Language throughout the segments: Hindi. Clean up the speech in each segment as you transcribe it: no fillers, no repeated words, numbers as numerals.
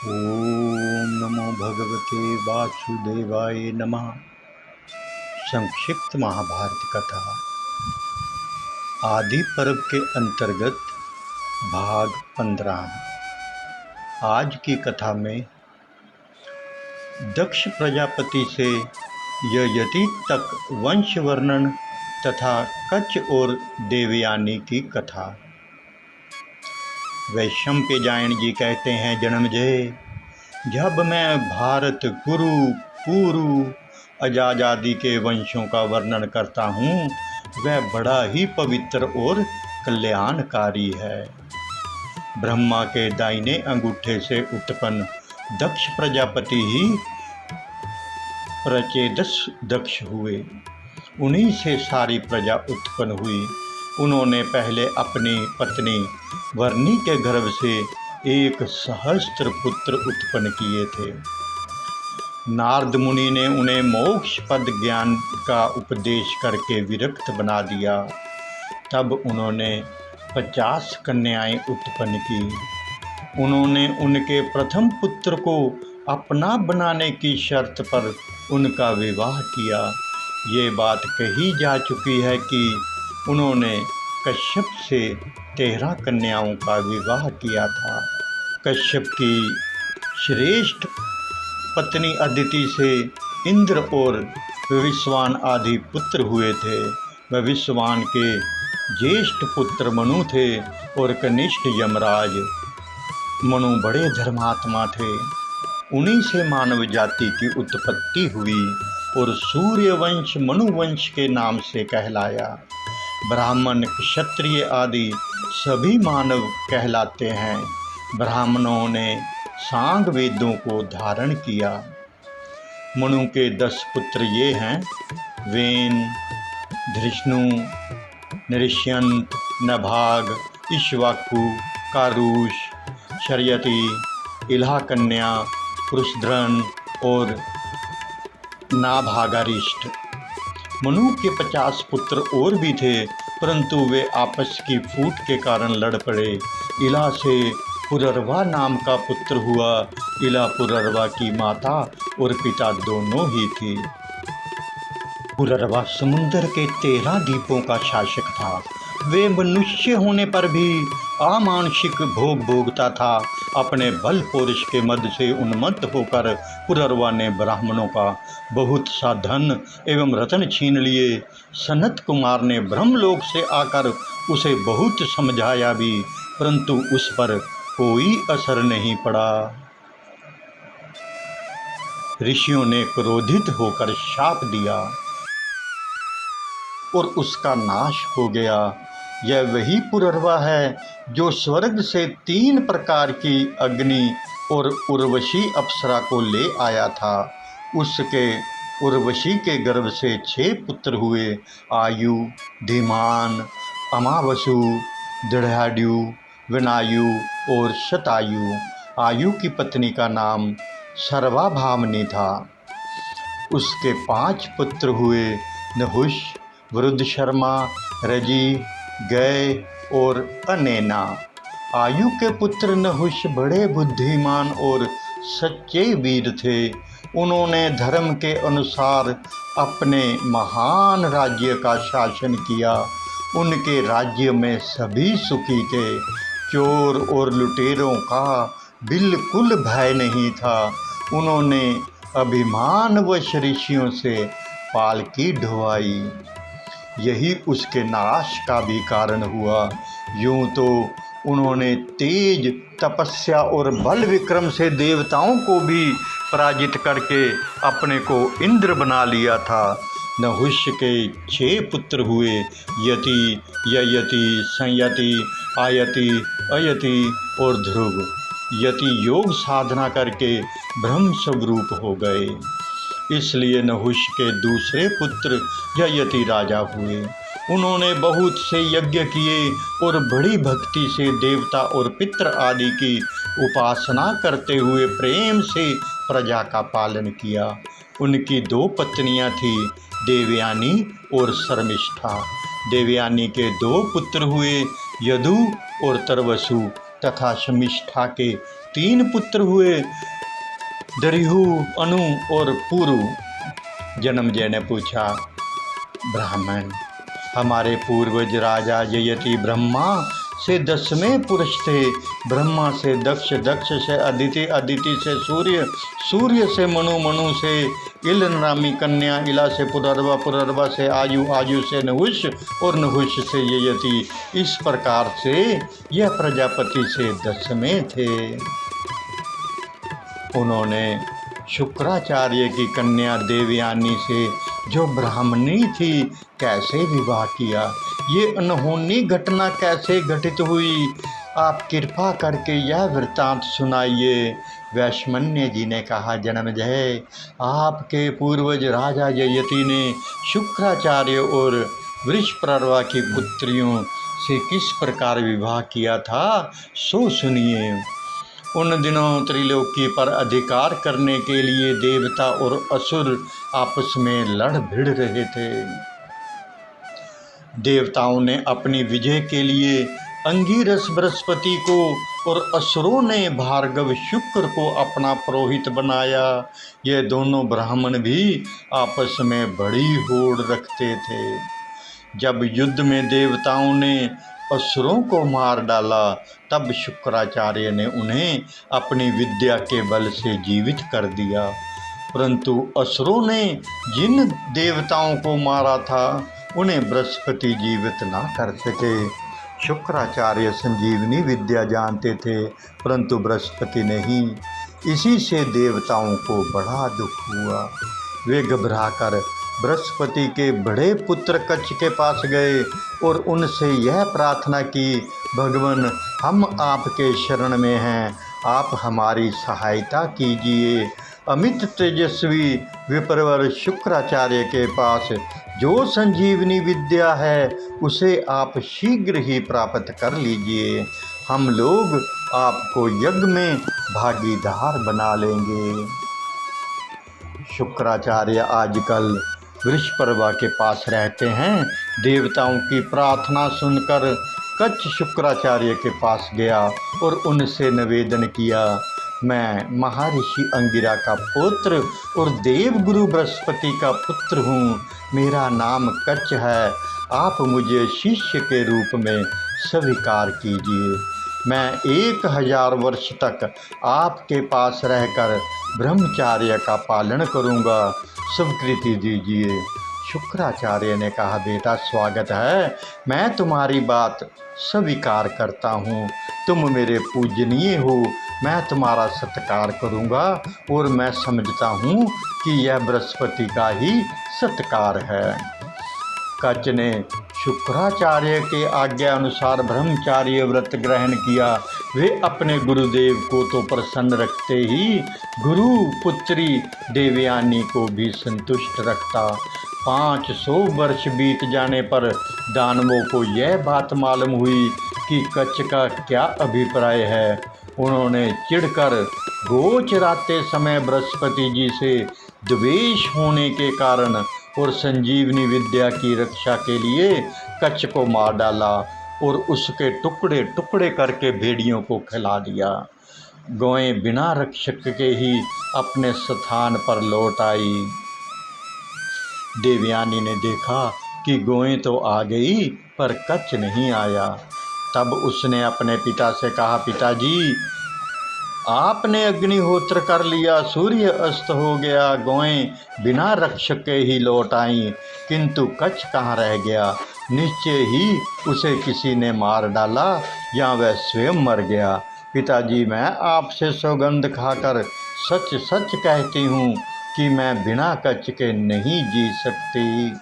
ओम नमो भगवते वासुदेवाय नमः। संक्षिप्त महाभारत कथा आदि पर्व के अंतर्गत भाग 15। आज की कथा में दक्ष प्रजापति से ययति तक वंश वर्णन तथा कच्छ और देवयानी की कथा। वैशंपायन जी कहते हैं, जन्मजय, जब मैं भारत, कुरु, पुरु, अजाज आदि के वंशों का वर्णन करता हूँ, वह बड़ा ही पवित्र और कल्याणकारी है। ब्रह्मा के दाहिने अंगूठे से उत्पन्न दक्ष प्रजापति ही प्रचेदस दक्ष हुए। उन्हीं से सारी प्रजा उत्पन्न हुई। उन्होंने पहले अपनी पत्नी वर्णी के गर्भ से 1 सहस्त्र पुत्र उत्पन्न किए थे। नारद मुनि ने उन्हें मोक्ष पद ज्ञान का उपदेश करके विरक्त बना दिया। तब उन्होंने 50 कन्याएं उत्पन्न की। उन्होंने उनके प्रथम पुत्र को अपना बनाने की शर्त पर उनका विवाह किया। ये बात कही जा चुकी है कि उन्होंने कश्यप से 13 कन्याओं का विवाह किया था। कश्यप की श्रेष्ठ पत्नी अदिति से इंद्र और विश्वान आदि पुत्र हुए थे। विश्वान के ज्येष्ठ पुत्र मनु थे और कनिष्ठ यमराज। मनु बड़े धर्मात्मा थे। उन्हीं से मानव जाति की उत्पत्ति हुई और सूर्यवंश मनुवंश के नाम से कहलाया। ब्राह्मण, क्षत्रिय आदि सभी मानव कहलाते हैं। ब्राह्मणों ने सांग वेदों को धारण किया। मनु के 10 पुत्र ये हैं: वेन, धृष्णु, नृष्यंत, नभाग, इक्ष्वाकु, कारुष, शर्यति, इलाकन्या, पुरुषध्रन और नाभागारिष्ट। मनु के 50 पुत्र और भी थे, परंतु वे आपस की फूट के कारण लड़ पड़े। इला से पुररवा नाम का पुत्र हुआ। इला पुररवा की माता और पिता दोनों ही थी। पुररवा समुद्र के 13 द्वीपों का शासक था। वे मनुष्य होने पर भी अमानुषिक भोग भोगता था। अपने बल पौरुष के मद से उन्मत्त होकर पुररवा ने ब्राह्मणों का बहुत सा धन एवं रत्न छीन लिए। सनत कुमार ने ब्रह्मलोक से आकर उसे बहुत समझाया भी, परंतु उस पर कोई असर नहीं पड़ा। ऋषियों ने क्रोधित होकर शाप दिया और उसका नाश हो गया। यह वही पुररवा है जो स्वर्ग से 3 प्रकार की अग्नि और उर्वशी अप्सरा को ले आया था। उसके उर्वशी के गर्भ से 6 पुत्र हुए: आयु, धीमान, अमावसु, दृढ़ायु, विनायु और शतायु। आयु की पत्नी का नाम सर्वाभामनी था। उसके 5 पुत्र हुए: नहुष, वृद्धशर्मा, रजी, गय और अनैना। आयु के पुत्र नहुष बड़े बुद्धिमान और सच्चे वीर थे। उन्होंने धर्म के अनुसार अपने महान राज्य का शासन किया। उनके राज्य में सभी सुखी थे। चोर और लुटेरों का बिल्कुल भय नहीं था। उन्होंने अभिमानवश ऋषियों से पालकी ढोवाई। यही उसके नाश का भी कारण हुआ। यूं तो उन्होंने तेज तपस्या और बल विक्रम से देवताओं को भी पराजित करके अपने को इंद्र बना लिया था। नहुष के 6 पुत्र हुए: यति, ययति, संयति, आयति, अयति और ध्रुव। यति योग साधना करके ब्रह्म स्वरूप हो गए, इसलिए नहुष के दूसरे पुत्र ययति राजा हुए। उन्होंने बहुत से यज्ञ किए और बड़ी भक्ति से देवता और पितृ आदि की उपासना करते हुए प्रेम से प्रजा का पालन किया। उनकी 2 पत्नियां थीं, देवयानी और शर्मिष्ठा। देवयानी के 2 पुत्र हुए: यदु और तरवसु तथा शमिष्ठा के 3 पुत्र हुए, दरिहु, अनु और पुरु। जन्मेजय ने पूछा, ब्राह्मण, हमारे पूर्वज राजा ययति ब्रह्मा से 10वें पुरुष थे। ब्रह्मा से दक्ष, दक्ष से अदिति, अदिति से सूर्य, सूर्य से मनु, मनु से इल नामी कन्या, इला से पुरर्वा, पुरर्वा से आयु, आयु से नहुष और नहुष से ययति। इस प्रकार से यह प्रजापति से 10वें थे। उन्होंने शुक्राचार्य की कन्या देवयानी से, जो ब्राह्मणी थी, कैसे विवाह किया? ये अनहोनी घटना कैसे घटित हुई? आप कृपा करके यह वृत्तांत सुनाइए। वैश्मन्य जी ने कहा, जन्मेजय, आपके पूर्वज राजा ययति ने शुक्राचार्य और वृषपर्वा की पुत्रियों से किस प्रकार विवाह किया था, सो सुनिए। उन दिनों त्रिलोकी पर अधिकार करने के लिए देवता और असुर आपस में लड़ भिड़ रहे थे। देवताओं ने अपनी विजय के लिए अंगिरस बृहस्पति को और असुरों ने भार्गव शुक्र को अपना पुरोहित बनाया। ये दोनों ब्राह्मण भी आपस में बड़ी होड़ रखते थे। जब युद्ध में देवताओं ने असुरों को मार डाला, तब शुक्राचार्य ने उन्हें अपनी विद्या के बल से जीवित कर दिया। परंतु असुरों ने जिन देवताओं को मारा था, उन्हें बृहस्पति जीवित ना कर सके। शुक्राचार्य संजीवनी विद्या जानते थे, परंतु बृहस्पति नहीं। इसी से देवताओं को बड़ा दुख हुआ। वे घबराकर बृहस्पति के बड़े पुत्र कच्छ के पास गए और उनसे यह प्रार्थना की, भगवान, हम आपके शरण में हैं, आप हमारी सहायता कीजिए। अमित तेजस्वी विप्रवर शुक्राचार्य के पास जो संजीवनी विद्या है, उसे आप शीघ्र ही प्राप्त कर लीजिए। हम लोग आपको यज्ञ में भागीदार बना लेंगे। शुक्राचार्य आजकल वृषपर्वा के पास रहते हैं। देवताओं की प्रार्थना सुनकर कच्छ शुक्राचार्य के पास गया और उनसे निवेदन किया, मैं महर्षि अंगिरा का पुत्र और देवगुरु बृहस्पति का पुत्र हूँ। मेरा नाम कच्छ है। आप मुझे शिष्य के रूप में स्वीकार कीजिए। मैं 1000 वर्ष तक आपके पास रहकर ब्रह्मचार्य का पालन करूँगा। स्वीकृति दीजिए। शुक्राचार्य ने कहा, बेटा, स्वागत है। मैं तुम्हारी बात स्वीकार करता हूँ। तुम मेरे पूजनीय हो। मैं तुम्हारा सत्कार करूँगा और मैं समझता हूँ कि यह बृहस्पति का ही सत्कार है। कच्छ ने शुक्राचार्य के आज्ञा अनुसार ब्रह्मचार्य व्रत ग्रहण किया। वे अपने गुरुदेव को तो प्रसन्न रखते ही गुरु पुत्री देवयानी को भी संतुष्ट रखता। 500 वर्ष बीत जाने पर दानवों को यह बात मालूम हुई कि कच्छ का क्या अभिप्राय है। उन्होंने चिढ़कर गो चराते समय बृहस्पति जी से द्वेष होने के कारण और संजीवनी विद्या की रक्षा के लिए कच्छ को मार डाला और उसके टुकड़े टुकड़े करके भेड़ियों को खिला दिया। गौएं बिना रक्षक के ही अपने स्थान पर लौट आई। देवयानी ने देखा कि गौएं तो आ गई पर कच्छ नहीं आया। तब उसने अपने पिता से कहा, पिताजी, आपने अग्निहोत्र कर लिया, सूर्य अस्त हो गया, गौएं बिना रक्षक के ही लौट आईं, किंतु कच्छ कहाँ रह गया? निश्चय ही उसे किसी ने मार डाला या वह स्वयं मर गया। पिताजी, मैं आपसे सौगंध खाकर सच सच कहती हूँ कि मैं बिना कच्छ के नहीं जी सकती।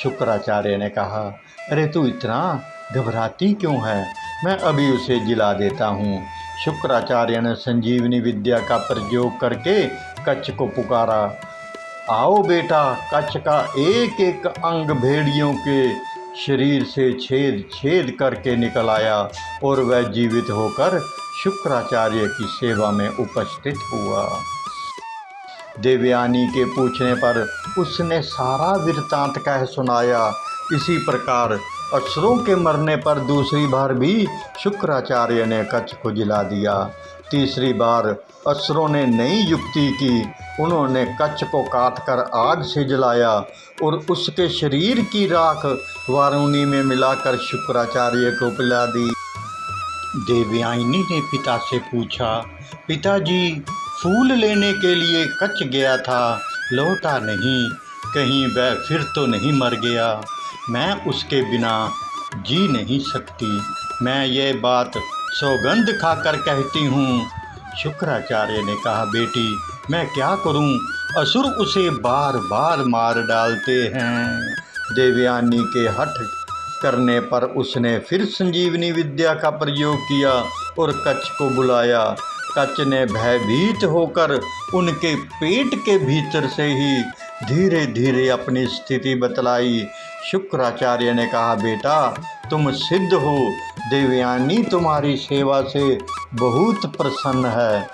शुक्राचार्य ने कहा, अरे तू इतना घबराती क्यों है? मैं अभी उसे जिला देता हूँ। शुक्राचार्य ने संजीवनी विद्या का प्रयोग करके कच्छ को पुकारा। आओ बेटा। कच्छ का एक एक अंग भेड़ियों के शरीर से छेद छेद करके निकल आया और वह जीवित होकर शुक्राचार्य की सेवा में उपस्थित हुआ। देवयानी के पूछने पर उसने सारा वृत्तांत कह सुनाया। इसी प्रकार असुरों के मरने पर दूसरी बार भी शुक्राचार्य ने कच्छ को जिला दिया। तीसरी बार असुरों ने नई युक्ति की। उन्होंने कच्छ को काटकर आग से जलाया और उसके शरीर की राख वारुणी में मिलाकर शुक्राचार्य को पिला दी। देवयानी ने पिता से पूछा, पिताजी, फूल लेने के लिए कच्छ गया था, लौटा नहीं, कहीं वह फिर तो नहीं मर गया? मैं उसके बिना जी नहीं सकती। मैं ये बात सौगंध खाकर कहती हूँ। शुक्राचार्य ने कहा, बेटी, मैं क्या करूँ? असुर उसे बार बार मार डालते हैं। देवयानी के हठ करने पर उसने फिर संजीवनी विद्या का प्रयोग किया और कच्छ को बुलाया। कच्छ ने भयभीत होकर उनके पेट के भीतर से ही धीरे धीरे अपनी स्थिति बतलाई। शुक्राचार्य ने कहा, बेटा, तुम सिद्ध हो। देवयानी तुम्हारी सेवा से बहुत प्रसन्न है।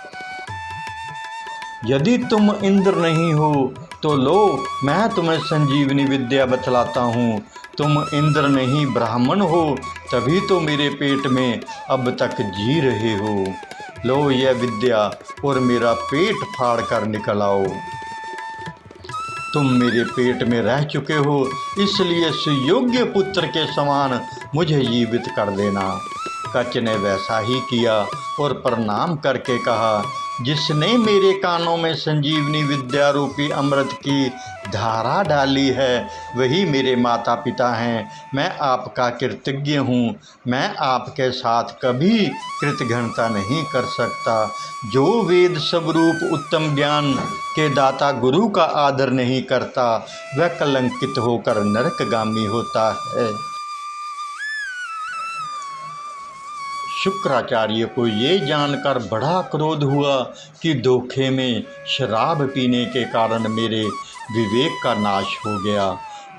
यदि तुम इंद्र नहीं हो तो लो, मैं तुम्हें संजीवनी विद्या बतलाता हूँ। तुम इंद्र नहीं ब्राह्मण हो, तभी तो मेरे पेट में अब तक जी रहे हो। लो यह विद्या और मेरा पेट फाड़ कर निकल आओ। तुम मेरे पेट में रह चुके हो, इसलिए सुयोग्य पुत्र के समान मुझे जीवित कर देना। कच्छ ने वैसा ही किया और प्रणाम करके कहा, जिसने मेरे कानों में संजीवनी विद्या रूपी अमृत की धारा डाली है वही मेरे माता पिता हैं। मैं आपका कृतज्ञ हूँ। मैं आपके साथ कभी कृतघ्नता नहीं कर सकता। जो वेद स्वरूप उत्तम ज्ञान के दाता गुरु का आदर नहीं करता वह कलंकित होकर नरकगामी होता है। शुक्राचार्य को ये जानकर बड़ा क्रोध हुआ कि धोखे में शराब पीने के कारण मेरे विवेक का नाश हो गया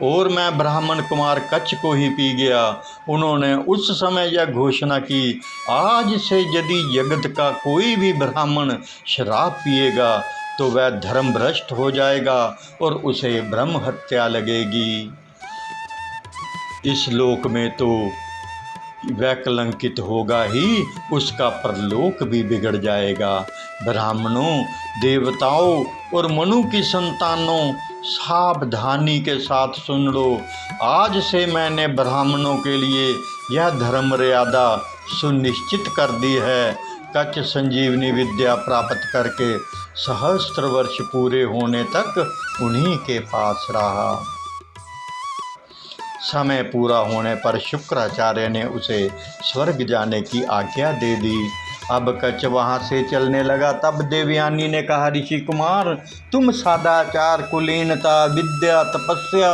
और मैं ब्राह्मण कुमार कच्छ को ही पी गया। उन्होंने उस समय यह घोषणा की, आज से यदि जगत का कोई भी ब्राह्मण शराब पिएगा तो वह धर्मभ्रष्ट हो जाएगा और उसे ब्रह्म हत्या लगेगी। इस लोक में तो वह कलंकित होगा ही, उसका परलोक भी बिगड़ जाएगा। ब्राह्मणों, देवताओं और मनु की संतानों, सावधानी के साथ सुन लो। आज से मैंने ब्राह्मणों के लिए यह धर्म मर्यादा सुनिश्चित कर दी है। कच्छ संजीवनी विद्या प्राप्त करके सहस्त्र वर्ष पूरे होने तक उन्हीं के पास रहा। समय पूरा होने पर शुक्राचार्य ने उसे स्वर्ग जाने की आज्ञा दे दी। अब कच्छ वहाँ से चलने लगा। तब देवयानी ने कहा, ऋषि कुमार, तुम सदाचार, कुलीनता, विद्या, तपस्या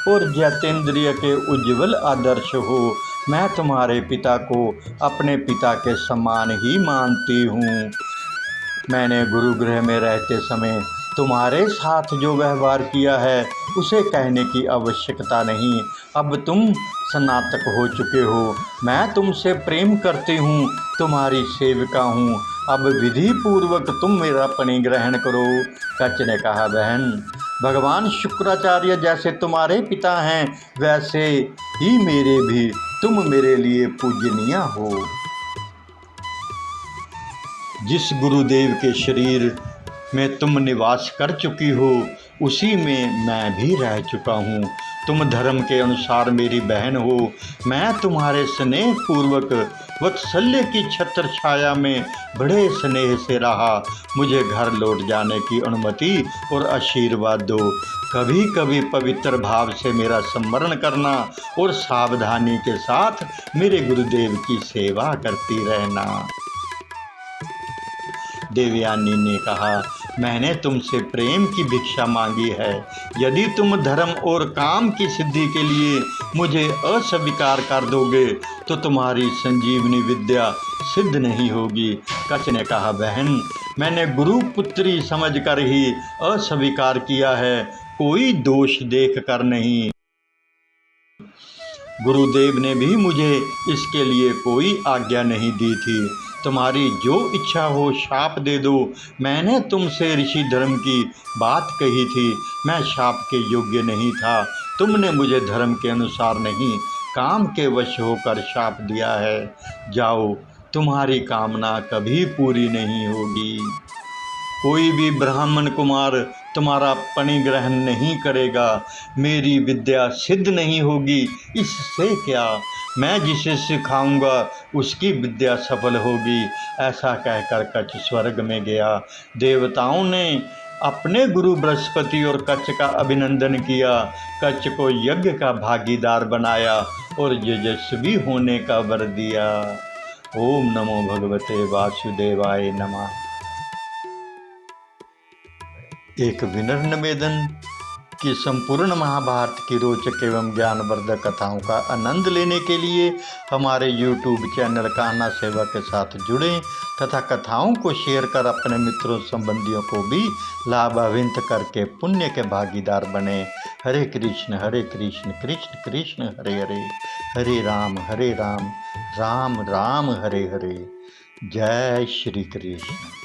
और जितेंद्रिय के उज्ज्वल आदर्श हो। मैं तुम्हारे पिता को अपने पिता के समान ही मानती हूँ। मैंने गुरुगृह में रहते समय तुम्हारे साथ जो व्यवहार किया है उसे कहने की आवश्यकता नहीं। अब तुम स्नातक हो चुके हो। मैं तुमसे प्रेम करती हूँ, तुम्हारी सेविका हूँ। अब विधि पूर्वक तुम मेरा परिग्रहण करो। कच्छ ने कहा, बहन, भगवान शुक्राचार्य जैसे तुम्हारे पिता हैं वैसे ही मेरे भी। तुम मेरे लिए पूजनीय हो। जिस गुरुदेव के शरीर में तुम निवास कर चुकी हो उसी में मैं भी रह चुका हूँ। तुम धर्म के अनुसार मेरी बहन हो। मैं तुम्हारे स्नेह पूर्वक वत्सल्य की छत्र छाया में बड़े स्नेह से रहा। मुझे घर लौट जाने की अनुमति और आशीर्वाद दो। कभी कभी पवित्र भाव से मेरा स्मरण करना और सावधानी के साथ मेरे गुरुदेव की सेवा करती रहना। देवयानी ने कहा, मैंने तुमसे प्रेम की भिक्षा मांगी है। यदि तुम धर्म और काम की सिद्धि के लिए मुझे अस्वीकार कर दोगे तो तुम्हारी संजीवनी विद्या सिद्ध नहीं होगी। कच्छ ने कहा, बहन, मैंने गुरु पुत्री समझकर ही अस्वीकार किया है, कोई दोष देख कर नहीं। गुरुदेव ने भी मुझे इसके लिए कोई आज्ञा नहीं दी थी। तुम्हारी जो इच्छा हो शाप दे दो। मैंने तुमसे ऋषि धर्म की बात कही थी। मैं शाप के योग्य नहीं था। तुमने मुझे धर्म के अनुसार नहीं काम के वश होकर शाप दिया है। जाओ, तुम्हारी कामना कभी पूरी नहीं होगी। कोई भी ब्राह्मण कुमार तुम्हारा परिग्रहण नहीं करेगा, मेरी विद्या सिद्ध नहीं होगी। इससे क्या, मैं जिसे सिखाऊंगा उसकी विद्या सफल होगी। ऐसा कहकर कच्छ स्वर्ग में गया। देवताओं ने अपने गुरु बृहस्पति और कच्छ का अभिनंदन किया, कच्छ को यज्ञ का भागीदार बनाया और यशस्वी होने का वर दिया। ओम नमो भगवते वासुदेवाय नमः। एक विनम्र निवेदन कि संपूर्ण महाभारत की रोचक एवं ज्ञानवर्धक कथाओं का आनंद लेने के लिए हमारे YouTube चैनल कान्हा सेवा के साथ जुड़ें तथा कथाओं को शेयर कर अपने मित्रों संबंधियों को भी लाभान्वित करके पुण्य के भागीदार बने। हरे कृष्ण कृष्ण कृष्ण हरे हरे, हरे राम राम राम हरे हरे। जय श्री कृष्ण।